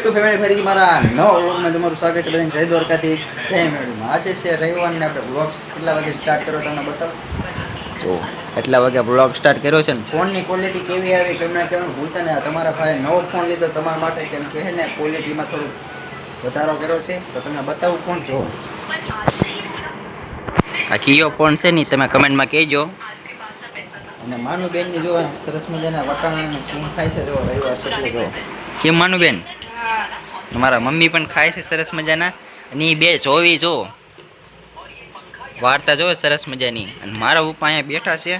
YouTube family ફરીથી મારા નવા વ્લોગમાં તમારું સ્વાગત છે. બધાને જય દ્વારકાથી જય મેળવીમાં. આજે છે રવિવારને આપણે વ્લોગ કેટલા વાગે સ્ટાર્ટ કર્યો તમને બતાવો. જો એટલા વાગે વ્લોગ સ્ટાર્ટ કર્યો છે ને ફોનની ક્વોલિટી કેવી આવી કેમ ભૂલતા ને. તમારા ભાઈ નવો ફોન લીધો તમારા માટે કેમ કે ને ક્વોલિટીમાં થોડું વધારો કર્યો છે તો તમને બતાવું ફોન. જો આ કીયો ફોન છે ને તમે કમેન્ટમાં કહેજો. અને માનુબેનની જો સરસ મજાના વટાણાની સીંગ ખાય છે. જો રવિવાર છે જો કેમ માનુબેન મારા મમ્મી પણ ખાય છે સરસ મજાના. અને એ બે જોવી જો વાર્તા જો સરસ મજાની. અને મારા પપ્પા અહીંયા બેઠા છે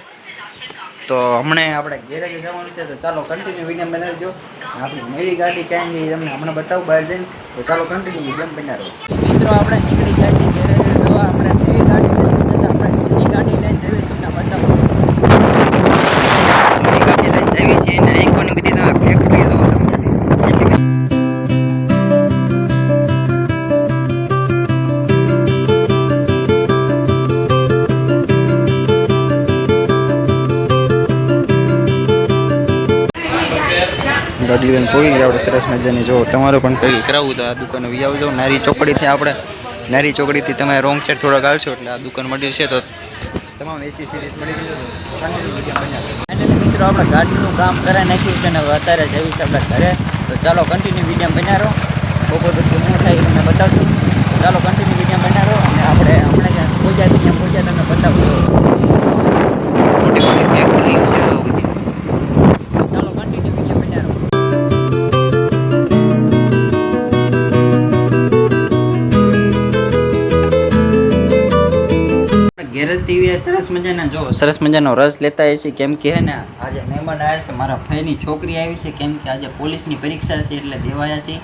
તો હમણાં આપણે ગેરેજ જવાનું છે તો ચાલો કન્ટિન્યુ વિડીયો બનાવજો. આપણી નવી ગાડી ક્યાં ગઈ તમને હમણાં બતાવું બહાર જઈને. તો ચાલો કન્ટિન્યુ વિડીયો બનાવો. મિત્રો આપણે નીકળી જાય છે ગેરેજ જવા. આપણે નવી ગાડી આપણે જૂની ગાડી લઈને જઈએ તમને બતાવું. જૂની ગાડી લઈને જઈએ છીએ ને આઈકોની બધી તમે ફેક્ટરી જો તમને. ગાડી લઈને પહોંચી ગયા આપણે સરસ મજાની. જો તમારે પણ કંઈ કરાવવું તો આ દુકાને વી આવજો. નારી ચોકડીથી આપણે નારી ચોકડીથી તમે રોંગ સાઈડ થોડાક આવશો એટલે આ દુકાન મળી છે. તો તમામ એસી સિરીઝ મળી જશે. મિત્રો આપણે ગાડીનું કામ કરાવી નાખ્યું છે ને હવે અત્યારે જઈશ આપણે ઘરે. તો ચાલો કન્ટિન્યુ વિડીયો બનાવો. બપોર પછી શું થાય તમને બતાવશું. તો ચાલો કન્ટિન્યુ વિડીયો બનાવો. અને આપણે હમણાં જ્યાં પહોંચ્યા તમને બતાવું. મોટી મોટી ફેક્ટરી છે બધી. ચાલો કન્ટિન્યુ વિડીયો બનાવો. ગેરેજથી સરસ મજાના જો સરસ મજાનો રસ લેતા હોય છે. કેમ કે હે ને આજે મહેમાન આવ્યા છે. મારા ભાઈની છોકરી આવી છે. કેમ કે આજે પોલીસની પરીક્ષા છે એટલે દેવાયા છે.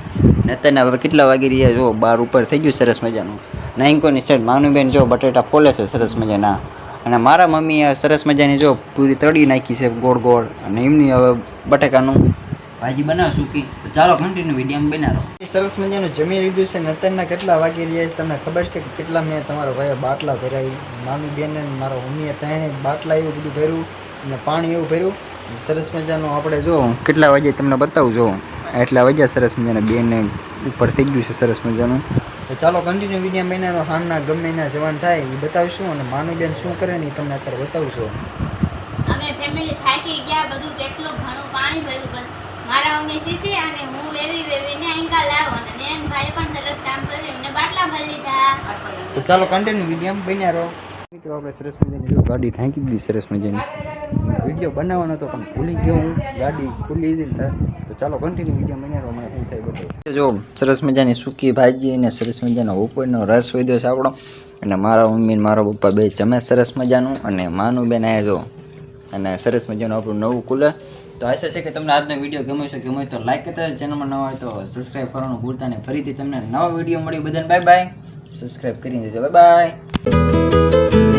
ને અત્યારે હવે કેટલા વાગી રહ્યા જો 12 ઉપર થઈ ગયું સરસ મજાનું. નાઈકોની સાઈડ માનુબેન જો બટેટા ફોલે છે સરસ મજાના. અને મારા મમ્મીએ સરસ મજાની જો પૂરી તળી નાખી છે ગોળ ગોળ. અને એમની હવે બટાકાનું ભાજી બનાવશું કે ચાલો કન્ટિન્યુ વિડીયો બનાવો. સરસ મજાનું જમી લીધું છે ને અત્યારના કેટલા વાગી રહ્યા છે તમને ખબર છે કે કેટલા મેં તમારા ભાઈએ બાટલા ભરાઈ. મામી બેન ને મારા મમ્મીએ ત્રણે બાટલા એવું બધું ભર્યું અને પાણી એવું ભર્યું. સરસ મજાનું આપણે જો કેટલા વાગે તમને બતાવું. જો એટલા વાગ્યા સરસ મજાના બેને ઉપર થઈ ગયું છે સરસ મજાનું. તો ચાલો કન્ટિન્યુ વિડીયો બનાવો. હાલના ગમે એના જવાન થાય એ બતાવીશું. અને માનુબેન શું કરે ને એ તમને અત્યારે બતાવું છું. અમે ફેમિલી થાકી ગયા. બધું કેટલું ઘણું પાણી ભર્યું. મારા મમ્મી શીશી અને હું વેવીને આંકા લાવો. અને નેન ભાઈ પણ સરસ કામ કર્યું. એમને બાટલા ભરી લીધા. તો ચાલો કન્ટિન્યુ વિડીયો બન્યા રહો. મિત્રો આપણે સરસ મજાની જો ગાડી ઢાંકી દીધી સરસ મજાની. વિડીયો બનાવવાનો હતો પણ ભૂલી ગયો હું. ગાડી ખુલ્લી દીધી. તો ચાલો કન્ટિન્યુ વિડીયો બન્યા રહો. મને શું થાય બધું જો સરસ મજાની સૂકી ભાજી અને સરસ મજાનો ઉપરનો રસ વધ્યો છે આપણો. અને મારા મમ્મી ને મારા પપ્પા બે જમે સરસ મજાનું. અને માનુબેન આયા જો અને સરસ મજાનું આપણું નવું કુલર. તો આશા છે કે તમને આજનો વિડીયો ગમ્યો છે. ગમે તો લાઈક કરતા, ચેનલમાં નવા હોય તો સબસ્ક્રાઈબ કરવાનું ભૂલતા નહીં. ફરીથી તમને નવા વિડીયો મળી. બધાને બાય બાય. સબસ્ક્રાઈબ કરી દેજો. Bye bye.